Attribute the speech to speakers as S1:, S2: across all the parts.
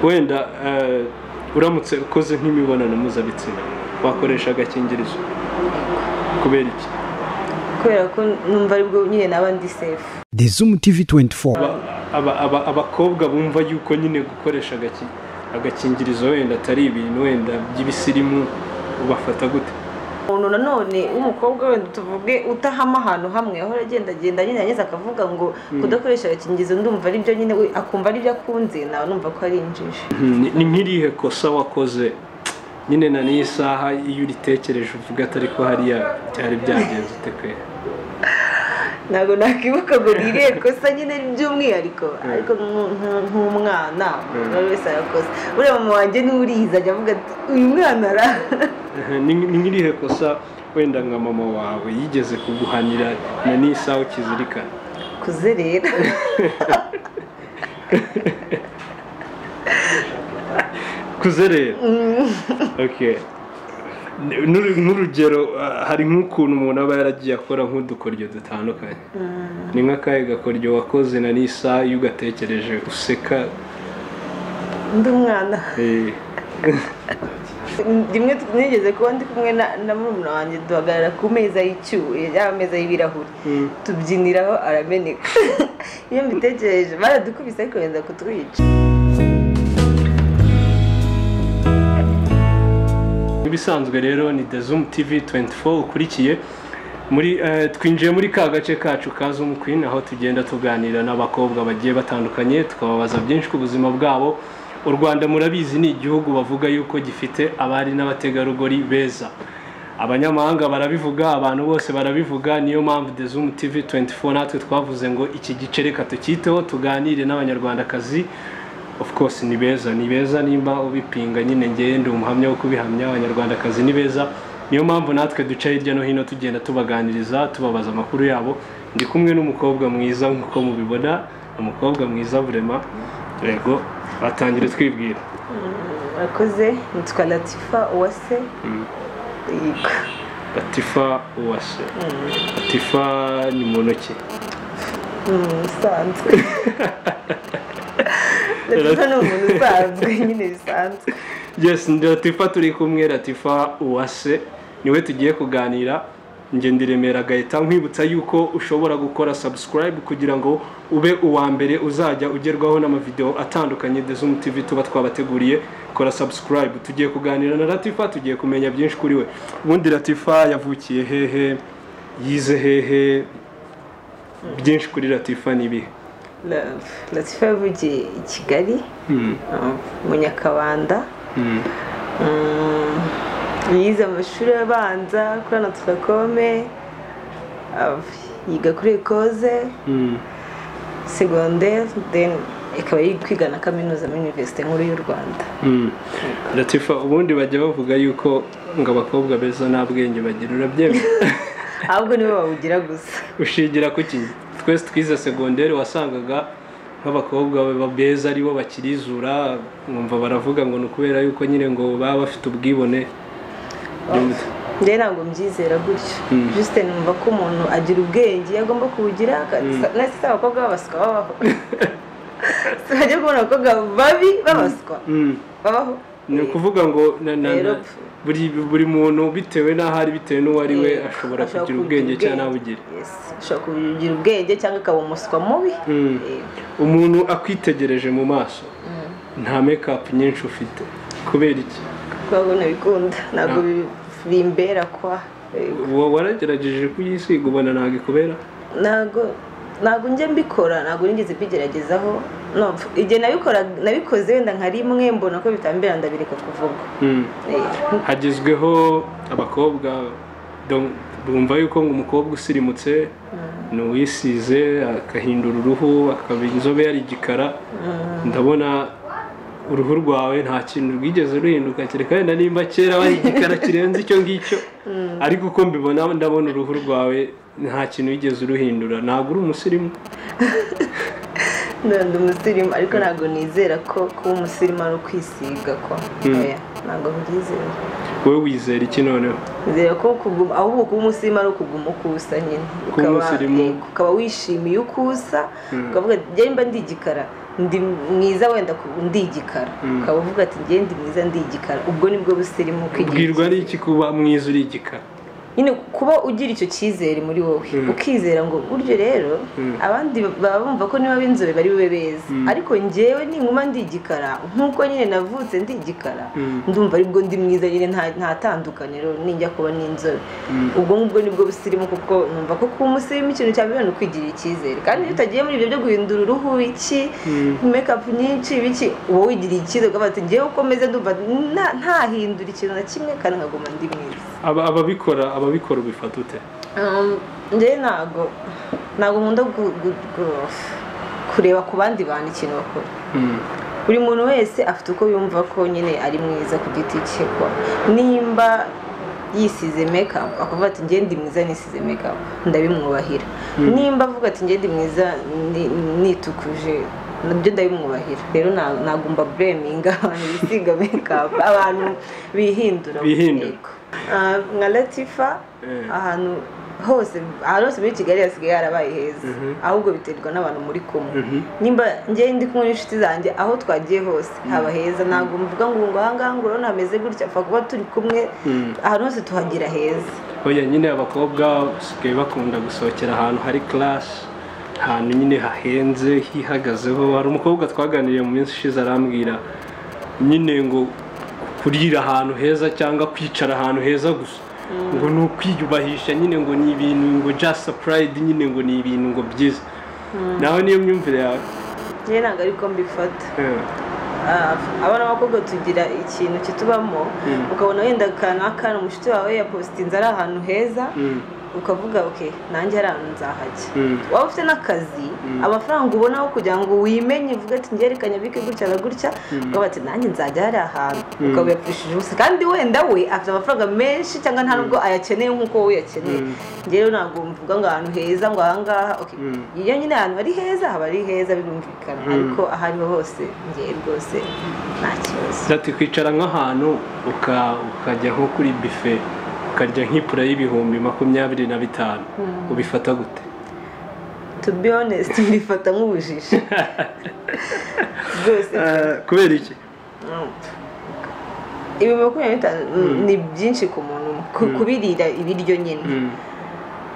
S1: wenda uramutse ukoze nk'imibonano mpuzabitsina wakoresha agakingirizo kubera iki?
S2: kubera ko numva aribwo nyine n'abandi safe.
S3: The Zoom TV 24
S1: abakobwa bumva yuko nyine gukoresha agakingirizo wenda atari ibintu wenda by'ibisirimu ubafata gute?
S2: umuntu nanone umukobwa wenda tuvuge utahama ahantu hamwe aho agenda nyine yanyeze akavuga ngo kudakoresha agakingirizo ndumva ari byo nyine akumva ari byo akunze nawe numva ko ari injiji.
S1: Ni nk'irihe kosa wakoze nyine na n'isaha iyo uritekereje uvuga atari ko hariya byari byagenze ute kwe?
S2: Ntabwo nakibuka ngo niriye kosa nyine by'umwihariko ariko nk'umwana buri wese arakosa. Uriya mama wanjye n'uriza ajya avuga ati uyu mwana ara
S1: ni nk'irihe kosa wenda nka mama wawe yigeze kuguhanira na n'isaha ukizirikana?
S2: kuzerera.
S1: Kuzerera? Okay. N'urugero hari nk'ukuntu umuntu aba yaragiye akora nk'udukoryo dutandukanye. Ni nk'akahe gakoryo wakoze na n'isaha iyo ugatekereje useka?
S2: Ndi umwana. Rimwe nigeze kuba ndi kumwe na murumuna wanjye duhagarara ku meza y'icyuye y'ameza y'ibirahuri tubyiniraho arameneka. Iyo mbitekereje baradukubise ariko yenda kutwica.
S1: Ibisanzwe rero ni The Zoom TV 24 ukurikiye muri twinjiye muri ka gace kacu ka Zoom Queen aho tugenda tuganira n'abakobwa bagiye batandukanye tukababaza byinshi ku buzima bwabo. U Rwanda murabizi ni igihugu bavuga yuko gifite abari n'abategarugori beza. Abanyamahanga barabivuga, abantu bose barabivuga, niyo mpamvu The Zoom TV 24 natwe twavuze ngo iki gice reka tukiteho tuganire n'abanyarwandakazi. Of course ni beza nimba ubipinga nyine ngende umuhamya wo kubihamya abanyarwandakazi ni beza. Niyo mpamvu natwe duca hirya no hino tugenda tubaganiriza tubabaza amakuru yabo. Ndi kumwe n'umukobwa mwiza nkuko mubibona, umukobwa mwiza vraiment. Yego batangire twibwira.
S2: Akoze nitwa Latifa Uwase. Yego
S1: Latifa Uwase. Latifa ni muntu ki?
S2: Sanzwe. Latifa ni umuntu usanzwe nyine bisanzwe.
S1: Yes, Latifa turi kumwe. Latifa Uwase niwe tugiye kuganira. Nge ndiremera Gaeta nkwibutsa yuko ushobora gukora subscribe kugira ngo ube uwa mbere uzajya ugerwaho n'amavideo atandukanye The Zoom TV tuba twabateguriye. Kora subscribe. Tugiye kuganira na Latifa, tugiye kumenya byinshi kuri we. Ubundi Latifa yavukiye hehe, yize hehe, byinshi kuri Latifa nibi?
S2: Latifa yavukiye i Kigali mu Nyakabanda. Yize amashuri abanza kuri Notre Dame, yiga kuri Ecole secondaire, then ikaba kwiga na kaminuza muri Université nkuru y'u Rwanda.
S1: Latifa, ubundi bajya bavuga yuko ngo abakobwa beza nta bwenge bagira, urabyemera?
S2: Ahubwo nibo bawugira gusa.
S1: Ushigira ku ki? Twese twize secondaire wasangaga nk'abakobwa beza aribo bakirizura, mwumva baravuga ngo nukubera yuko nyine ngo baba bafite ubwibone.
S2: Nde ntabwo mbyizera gutyo. Juste numva ko umuntu agira ubwenge agomba kubugira nasi abakobwa babaswa babaho. Sajya kubona abakobwa babi babaswa babaho.
S1: Ni ukuvuga ngo buri muntu bitewe n'ahari bitewe n'uwo ari we ashobora kugira ubwenge cyangwa ntabugire.
S2: Ashobora kugira ubwenge cyangwa akaba umuswa mubi.
S1: Umuntu akwitegereje mu maso nta makeup nyinshi ufite kubera iki?
S2: Twabona bikunda ntabwo bimbera kwa.
S1: Waragerageje kuyisiga ubona ntabwo ikubera?
S2: Ntabwo njye mbikora, ntabwo nigeze bigeragezaho. No, igihe nabikoze wenda nka rimwe mbona ko bitambera ndabireka kuvuga.
S1: Hagizweho abakobwa bumva yuko ngo umukobwa usirimutse ni uwisize akahindura uruhu akaba inzobe yari igikara. Ndabona uruhu rwawe nta kintu rwigeze ruhinduka kereka wenda nimba kera wari igikara kirenze icyo ngicyo, ariko uko mbibona ndabona uruhu rwawe nta kintu wigeze uruhindura. Ntabwo uri umusirimu?
S2: Ndi umusirimu ariko ntabwo nizera ko kuba umusirimu ari ukwisiga kwa. Ntabwo mbyizera.
S1: Wowe wizera iki noneho?
S2: Nizera ko ahubwo kuba umusirimu ari ukuguma uko usa nyine. Ukaba wishimiye uko usa ukavuga njye mba ndi igikara ndi mwiza wenda ndi igikara ukaba uvuga ati njye ndi mwiza ndi igikara ubwo nibwo busirimu kwigira
S1: ubwirwa ari iki kuba mwiza uri igikara
S2: nyine kuba ugira icyo cyizere muri wowe ukizera ngo buryo rero abandi baba bumva ko niba b'inzobe bari bube beza ariko njyewe ninkuma ndi igikara nk'uko nyine navutse ndi igikara ndumva aribwo ndi mwiza nyine nta tandukaniro ninjya kuba n'inzobe ubwo ngubwo nibwo busirimu kuko numva ko kuba umusirimu ikintu cya mbere ni ukwigirira icyizere kandi iyo utagiye muri ibyo byo guhindura uruhu iki make-up nyinshi ibiki uba wigiriye icyizere ukavuga ati njyewe uko meze ndumva ntahindura ikintu na kimwe kandi nkaguma ndi mwiza
S1: ababikora ubifata ute
S2: njyewe ntabwo nkunda kureba ku bandi bantu ikintu bakora buri muntu wese afite uko yumva ko nyine ari mwiza ku giti cye nimba yisize make-up akavuga ati njye ndi mwiza nisize make-up ndabimwubahira nimba avuga ati njye ndi mwiza nitukuje nabyo ndabimwubahira rero nagomba bureminga abantu bisiga make-up abantu bihindura nka Latifa ahantu hose muri Kigali hasigaye harabaye heza ahubwo biterwa n'abantu muri kumwe nimba njye ndi kumwe n'inshuti zanjye aho twagiye hose haba heza ntabwo mvuga ngo ahangaha ngo urabona hameze gutya apfa kuba turi kumwe ahantu hose tuhagira heza
S1: oya nyine abakobwa basigaye bakunda gusohokera ahantu hari class ahantu nyine hahenze hihagazeho hari umukobwa twaganiriye mu minsi ishize arambwira nyine ngo kurira ahantu heza cyangwa kwicara ahantu heza gusa ngo ni ukwiyubahisha nyine ngo ni ibintu ngo just pride nyine ngo ni ibintu ngo byiza naho niyo myumvire yawe
S2: njye ntabwo ariko mbifata abana b'abakobwa tugira ikintu kitubamo ukabona wenda akantu umushuti wawe yapositinze ari ahantu heza ukavuga okay nanjye hari ahantu nzahajya waba ufite n'akazi amafaranga ubonaho kugira ngo wimenye uvuge ati ngerekanye bike gutya na gutya ukavuga ati nanjye nzajya hari ahantu ukaba yapfushije ubusa kandi wenda we afite amafaranga menshi cyangwa nta nubwo ayakeneye nk'uko wowe uyakeneye rero ntabwo mvuga ngo ahantu heza ngo ahangaha iyo nyine ahantu hari heza haba ari heza birumvikana ariko aho ariho hose ngewe rwose nta kibazo
S1: ati kwicara nk'ahantu ukajya nko kuri buffet ukarya nk'ipura y'ibihumbi 25 ubifata gute
S2: to be honest mbifata nk'ubujiji rwose
S1: kubera iki
S2: ibi 25 ni byinshi ku muntu kubirira ibiryo nyine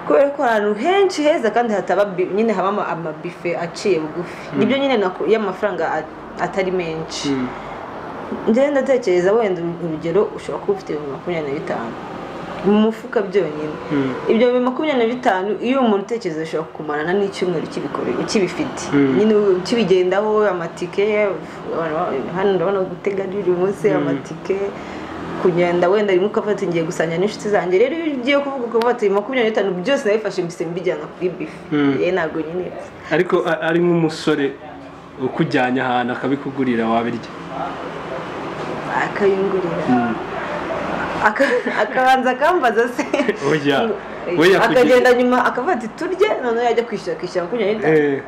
S2: kubera ko ahantu henshi heza kandi hataba nyine habamo amabife aciye bugufi nibyo nyine y'amafaranga atari menshi njyewe ndatekereza wenda urugero ushobora kuba ufite 25 mu mufuka byonyine ibyo 25 iyo umuntu utekereza ashobora kumarana n'icyumweru kibifite nyine kibigendaho amatike hano ndabona gutega riri munsi amatike kugenda wenda rimwe ukafata ngiye gusanya n'inshuti zanjye rero iyo ugiye kuvuga ukavuga ati 25 byose nabifashe mbise mbijyana kuri bife ntabwo nyine
S1: ariko ari nk'umusore ukujyanye ahantu akabikugurira wabirya
S2: akayungurira akabanza akambaza se akagenda nyuma akavuga ati turye noneho yajya kwishyura 25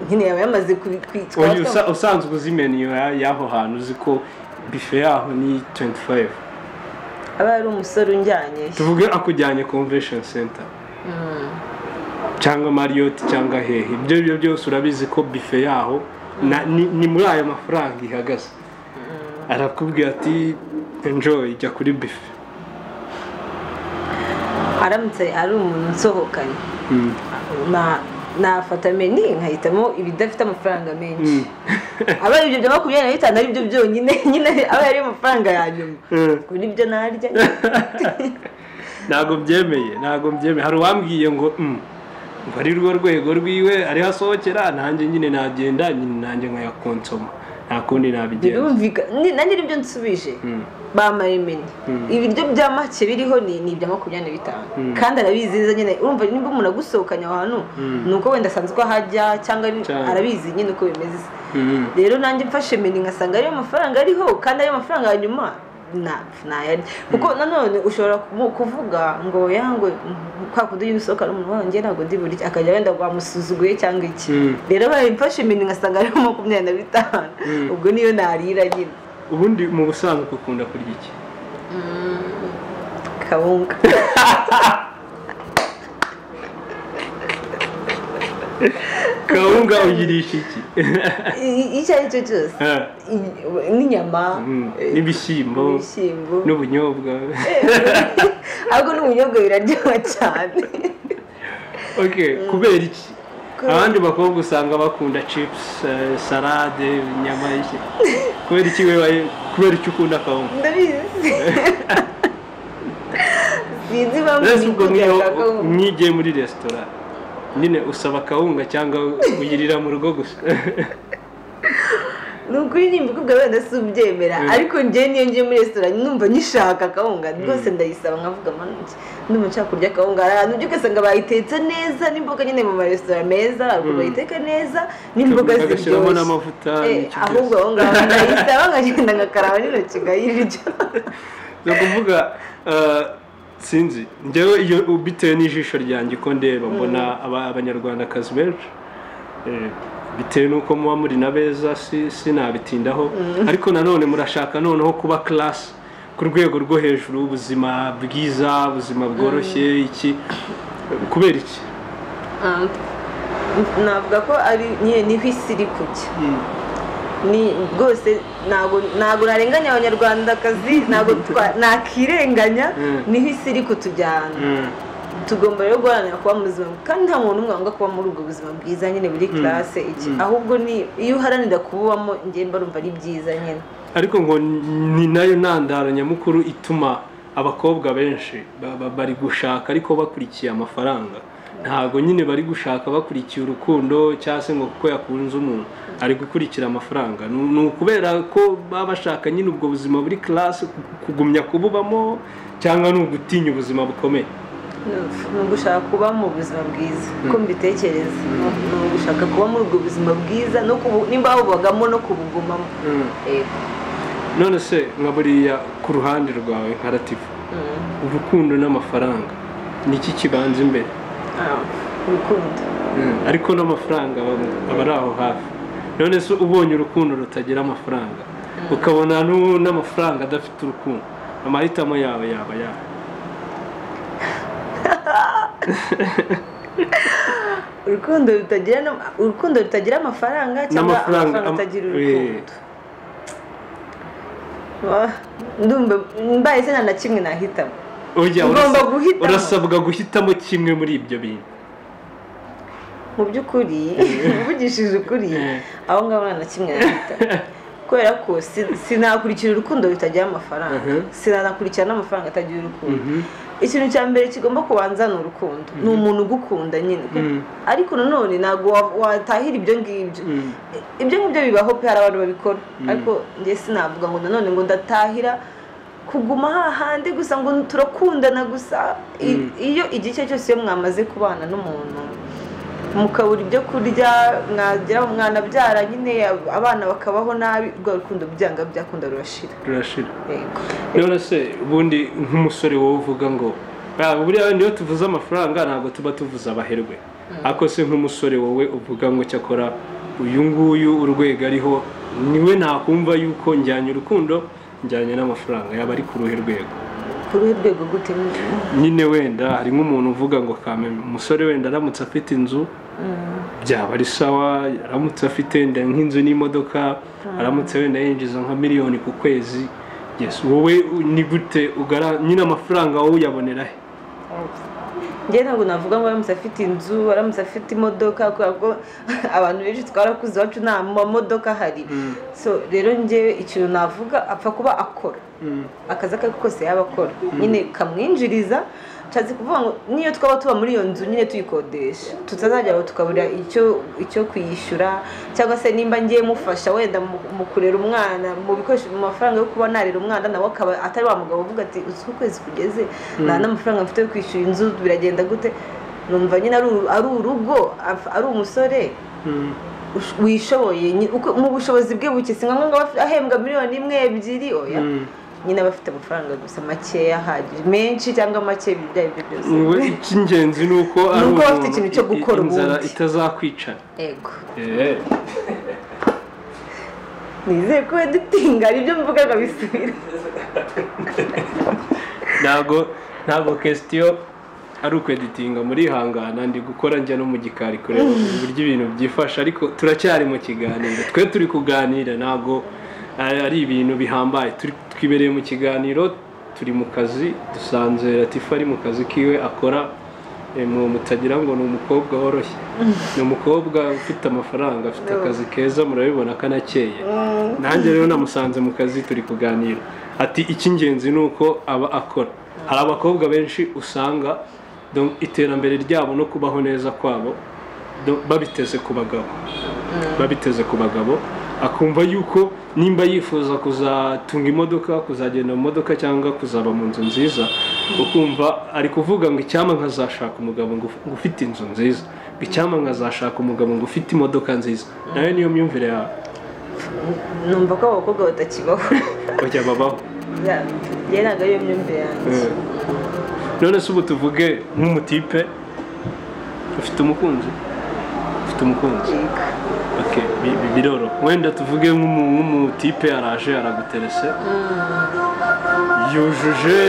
S2: nyine yaba yamaze
S1: kwitwa usanzwe uzi menu y'aho hantu uzi ko bife yaho ni 25
S2: aba ari umusore unjyanye
S1: tuvuge akujyanye convention center cyangwa Marriott cyangwa hehe ibyo byose urabizi ko bife yaho ni muri aya mafaranga ihagaze arakubwira ati enjoy jya kuri bife
S2: aramutse ari umuntu nsohokanye nafata meni nkahitamo ibidafite amafaranga menshi aba ibyo bya 25 ari byo byonyine nyine aba ari amafaranga ya nyuma kuri ibyo narya
S1: ntago byemeye hari uwambwiye ngo ari rwo rwego rwiwe ari hasohokera nanjye nyine nagenda nanjye nkayakonsoma nta kundi nabigenza
S2: nanjye nibyo nsubije bamaye meni ibiryo bya make biriho ni ibya 25 kandi arabizi neza nyine urumva nimba umuntu agusohokanya ahantu nuko wenda asanzwe ahajya cyangwa arabizi nyine uko bimeze rero nanjye mfashe meni ngasanga ariyo mafaranga ariho kandi ariyo mafaranga ya nyuma nayarya kuko nanone ushobora kuvuga ngo yango kwa kundi y'usohoka n'umuntu wanjye ntabwo ndi buri akajya wenda bamusuzuguye cyangwa iki rero bayimfashe meni ngasanga ariyo 25 ubwo niyo narira nyine
S1: ubundi mu busanzwe ukunda kurya iki
S2: kawunga
S1: kawunga uyirisha iki?
S2: icyo ari cyo cyose n'inyama
S1: n'ibishyimbo n'ubunyobwa
S2: ahubwo n'ubunyobwa biraryoha cyane.
S1: Kubera iki abandi bakobwa usanga bakunda chips, salade, inyama y'iki? Kubera iki wewe, kubera iki ukunda kawunga?
S2: Ndabizi sinzi bamwe
S1: mwigiye muri restaurant nyine usaba kawunga cyangwa uyirira mu rugo gusa?
S2: nukuri nimba kubwa wenda si ubyemera ariko njye niyo ngiye muri restaurant numva nyishaka kawunga rwose ndayisaba nkavuga maniki ndumva nshaka kurya kawunga. Ahantu ujya ugasanga bayitetse neza n'imboga nyine mu maresitora meza ahubwo bayiteka neza n'imboga
S1: ziryoshye n'amavuta
S2: ahubwo aho ngaho ndayisaba nkagenda ngakaraba n'intoki ngayirya.
S1: ni ukuvuga sinzi njyewe iyo bitewe n'ijisho ryanjye ko ndeba mbona abanyarwandakazi benshi bitewe n'uko muba muri na beza sinabitindaho ariko nanone murashaka noneho kuba class ku rwego rwo hejuru, ubuzima bwiza, ubuzima bworoshye, iki kubera iki?
S2: navuga ko ari niho isi iri kujya. Ni rwose ntabwo narenganya abanyarwandakazi, ntabwo nakirenganya, niho isi iri kutujyana. Tugomba rero guharanira kuba mu buzima kandi nta muntu umwe wanga kuba muri ubwo buzima bwiza nyine buri classe iki, ahubwo ni iyo uharanira kububamo njye mba rumva ari byiza nyine.
S1: Ariko ngo ni nayo ntandaro nyamukuru ituma abakobwa benshi bari gushaka ariko bakurikiye amafaranga. Ntabwo nyine bari gushaka bakurikiye urukundo cyangwa se ngo kuko yakunze umuntu ari gukurikira amafaranga. Ni ukubera ko baba bashaka nyine ubwo buzima buri classe kugumya kububamo cyangwa ni ugutinya ubuzima bukomeye?
S2: Ni ugushaka kuba mu buzima bwiza uko mbitekereza. Ni ugushaka kuba muri ubwo buzima bwiza nimba bubagamo no kubugumamo.
S1: None se nka buriya ku ruhande rwawe nka Latifa, urukundo n'amafaranga ni iki kibanza imbere?
S2: Urukundo
S1: ariko n'amafaranga aba ari aho hafi. None se ubonye urukundo rutagira amafaranga ukabona n'amafaranga adafite urukundo, amahitamo yawe yaba yawe?
S2: urukundo rutagira amafaranga cyangwa amafaranga atagira urukundo? Ndumva mbaye se na kimwe nahitamo. Ugomba guhitamo,
S1: urasabwa guhitamo kimwe muri ibyo bintu.
S2: Mu by'ukuri uvugishije ukuri aho ngaho na kimwe nahitamo kubera ko sinakurikira urukundo rutagira amafaranga, sinakurikira n'amafaranga atagira urukundo. Ikintu cya mbere kigomba kubanza ni urukundo, ni umuntu ugukunda nyine. Ariko nanone ntabwo watahira ibyo ngibyo. Ibyo ngibyo bibaho pe, hari abantu babikora, ariko njye sinavuga ngo nanone ngo ndatahira kuguma hahandi gusa ngo turakundana gusa. Iyo igice cyose iyo mwamaze kubana n'umuntu mukabura ibyo kurya, mwanabyara nyine abana bakabaho nabi, rwa rukundo byanga byakunda rurashira.
S1: None se ubundi nk'umusore wowe uvuga ngo buriya niyo tuvuze amafaranga ntabwo tuba tuvuze abaherwe, ariko se nk'umusore wowe uvuga ngo cyakora uyu nguyu urwego ariho niwe nakumva yuko njyanye urukundo njyanye n'amafaranga, yaba ari ku ruhe rwego?
S2: Ku ruhe rwego gute?
S1: Nyine wenda hari nk'umuntu uvuga ngo umusore wenda aramutse afite inzu byaba ari sawa, aramutse afite nk'inzu n'imodoka, aramutse wenda yinjiza nka miliyoni ku kwezi, wowe ni gute nyine amafaranga wowe uyabonera he?
S2: Njye ntabwo navuga ngo aramutse afite inzu, aramutse afite imodoka, kuko abantu benshi twarakuze iwacu nta mamodoka ahari. So rero njyewe ikintu navuga apfa kuba akora akazi ake kose yaba akora nyine kamwinjiriza. Nshatse kuvuga ngo niyo twaba tuba muri iyo nzu nyine tuyikodesha, tutazajya aho tukabura icyo kuyishyura, cyangwa se nimba ngiye mufasha wenda mu kurera umwana, mu bikoresho, mu mafaranga yo kuba narera umwana, nawe akaba atari wa mugabo uvuga ati uzi ukwezi kugeze nta n'amafaranga mfite yo kwishyura inzu, biragenda gute? Numva nyine ari urugo, ari umusore wishoboye mu bushobozi bwe buke, si ngombwa ngo ahembwa miliyoni 1 2 oya, nyine abafite amafaranga gusa makeya ahagije, menshi cyangwa make ibyo byose.
S1: Icy'ingenzi ni uko
S2: ari uko bafite ikintu cyo gukora
S1: inzara itazakwica.
S2: Yego. Nizeye ko dutinga ibyo mvugaga bisubira.
S1: Ntabwo question ari ukweditinga muri hangana ndi gukora njya no mu gikari kureba uburyo ibintu byifasha ariko turacyari mu kiganiro twe turi kuganira ntago ari ibintu bihambaye twibereye mu kiganiro turi mu kazi dusanze Latifa ari mu kazi kiwe akora mutagira ngo ni umukobwa woroshye ni umukobwa ufite amafaranga afite akazi keza murabibona kanakeye nanjye rero namusanze mu kazi turi kuganira ati icy'ingenzi ni uko aba akora hari abakobwa benshi usanga iterambere ryabo no kubaho neza kwabo babiteze ku bagabo akumva yuko nimba yifuza kuzatunga imodoka kuzagenda mu modoka cyangwa kuzaba mu nzu nziza ukumva ari kuvuga ngo icyama nkazashaka umugabo ngo ufite inzu nziza icyama nkazashaka umugabo ngo ufite imodoka nziza nayo niyo myumvire yawe
S2: numva ko abakobwa batakibaho
S1: bajya babaho
S2: yeraga iyo myumvire yanjye
S1: none se ubu tuvuge nk'umutipe ufite umukunzi okay biroro wenda tuvuge nk'umutipe araje araguterese yujuje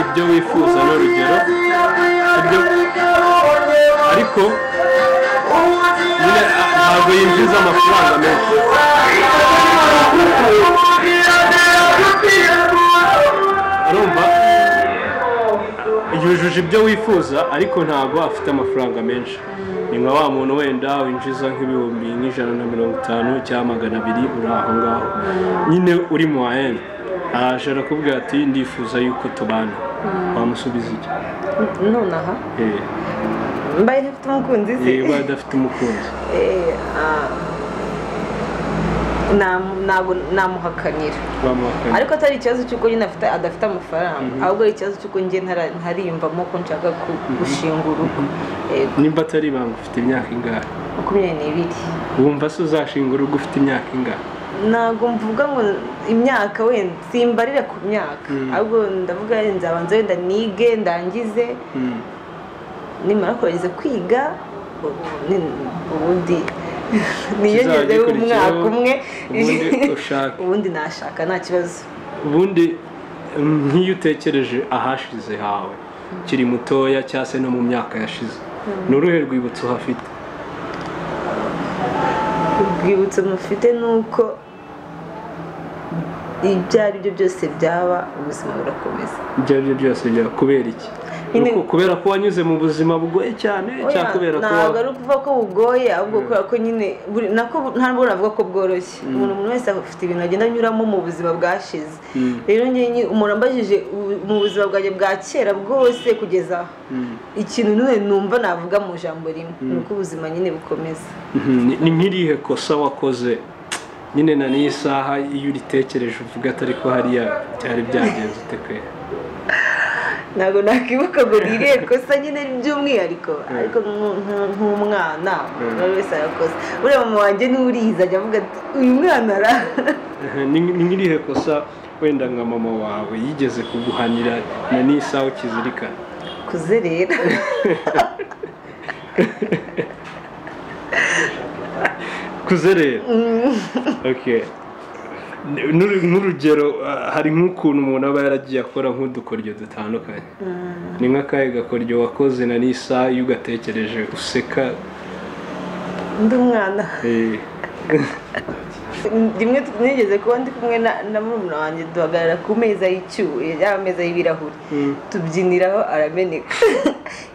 S1: ibyo wifuza n'urugero ibyo ariko ntabwo yinjiza amafaranga menshi arumva yujuje ibyo wifuza ariko ntabwo afite amafaranga menshi ni nka wa muntu wenda winjiza nk'ibihumbi nk'$150 cyangwa $200 uri aho ngaho nyine uri mu ayeni araje arakubwira ati ndifuza yuko tubana wamusubiza iki
S2: nonaha mbaye ntafite umukunzi se
S1: mbaye adafite umukunzi
S2: namuhakanira ariko atari ikibazo cy'uko nyine adafite amafaranga ahubwo ari ikibazo cy'uko njye ntariyumvamo ko nshaka gushinga urugo
S1: nimba atari ibanga ufite imyaka ingahe
S2: 22
S1: wumva se uzashinga urugo ufite imyaka ingahe
S2: ntabwo mvuga ngo imyaka wenda simbarire ku myaka ahubwo ndavuga nzabanza wenda nige ndangize nimara kurangiza kwiga ubundi niyongezeho umwaka umwe ubundi nashaka nta kibazo
S1: ubundi nk'iyo utekereje ahashize hawe kiri mutoya cyangwa se no mu myaka yashize ni uruhe rwibutso uhafite
S2: urwibutso mufite ni uko ibyo ari byo byose byaba ubuzima burakomeza
S1: ibyo ari byo byose byaba kubera iki kubera ko wanyuze mu buzima bugoye cyane cyangwa kubera ko
S2: ntabwo ari ukuvuga ko bugoye ahubwo kubera ko nyine ntabwo navuga ko bworoshye umuntu wese afite ibintu agenda anyuramo mu buzima bwashize rero nyine umuntu ambajije mu buzima bwanjye bwa kera bwose kugeza ikintu numva navuga mu jambo rimwe ni uko ubuzima nyine bukomeza
S1: ni nk'irihe kosa wakoze nyine na n'iyi saha iyo uritekereje uvuga atari ko hariya byari byagenze utekwe
S2: ntabwo nakwibuka ngo niriye kosa nyine by'umwihariko ariko nk'umwana buri wese arakosa buriya mama wanjye n'uriza ajya avuga ati uyu mwana ara
S1: ni nk'irihe kosa wenda nka mama wawe yigeze kuguhanira na n'iyi saha ukizirikana
S2: kuzerera
S1: kuzerera okay n'urugero hari nk'ukuntu umuntu aba yaragiye akora nk'udukoryo dutandukanye ni nk'akahe gakoryo wakoze na n'isaha iyo ugatekereje useka
S2: ndi umwana rimwe nigeze kuba ndi kumwe na murumuna wanjye duhagarara ku meza y'icyuwe ya meza y'ibirahuri tubyiniraho arameneka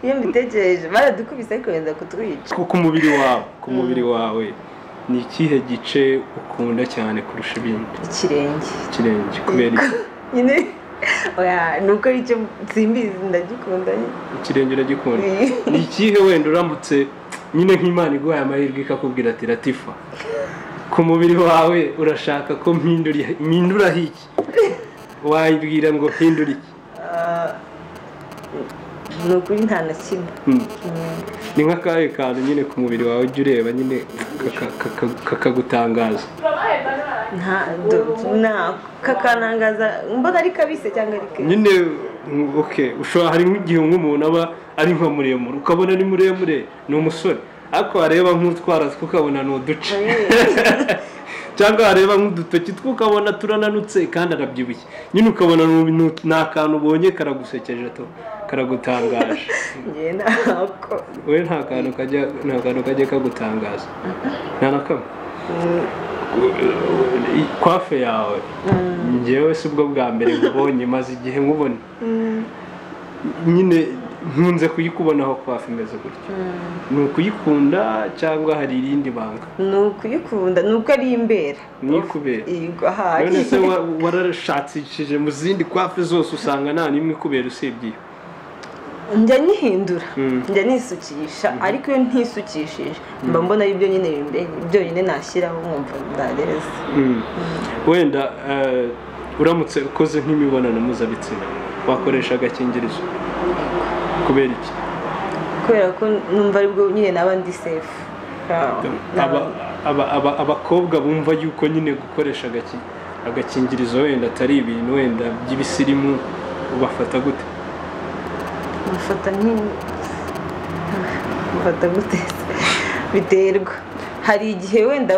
S2: iyo mbitekereje baradukubise ariko wenda kutwica
S1: ku mubiri wawe ni ikihe gice ukunda cyane kurusha ibindi ikirenge kubera iki
S2: nyine nuko icyo simbizi ndagikunda
S1: ikirenge uragikunda ni ikihe wenda uramutse nyine nk'Imana iguhaye amahirwe ikakubwira ati Latifa ku mubiri wawe urashaka ko mpinduraho iki wayibwira ngo mpindure iki
S2: ni ukuri nta na kimwe
S1: ni nk'akahe kantu nyine ku mubiri wawe ujya ureba nyine kakagutangaza
S2: kakanangaza mbona ari kabise cyangwa ari keza
S1: nyine ushobora hari nk'igihe nk'umuntu aba ari nka muremure ukabona ni muremure ni umusore ariko wareba nk'utwara ukabona ni uduce cyangwa areba nk'udutoki tw'ukabona turananutse kandi arabyibushye nyine ukabona ni akantu ubonye karagusekeje to karagutangaje we nta kantu kajya kagutangaza nta na kamwe kwafe yawe njyewe si ubwo bwa mbere nkubonye maze igihe nkubona nyine nkunze kuyikubonaho kwafe imeze gutyo ni ukuyikunda cyangwa hari irindi banga
S2: ni ukuyikunda ni uko ari imbera
S1: ni ikubera none se warashakishije mu zindi kwafe zose usanga nta n'imwe ikubera usibye iyo
S2: njya nyihindura njya nisukisha ariko iyo ntisukishije mba mbona ari byo nyine byonyine nashyiraho nkumva ndareza
S1: wenda uramutse ukoze nk'imibonano mpuzabitsina wakoresha agakingirizo kubera iki
S2: kubera ko numva aribwo nyine naba ndi safe
S1: abakobwa bumva yuko nyine gukoresha agakingirizo wenda atari ibintu wenda by'ibisirimu ubafata gute
S2: mfata gute biterwa hari igihe wenda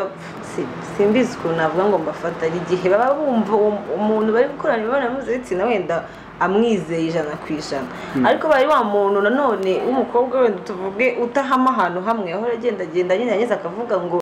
S2: simbizi ukuntu navuga ngo mbafata hari igihe baba bumva umuntu bari gukorana imibonano mpuzabitsina wenda amwizeye 100%, ariko bari wa muntu nanone w'umukobwa wenda tuvuge utahama ahantu hamwe aho agenda nyine akavuga ngo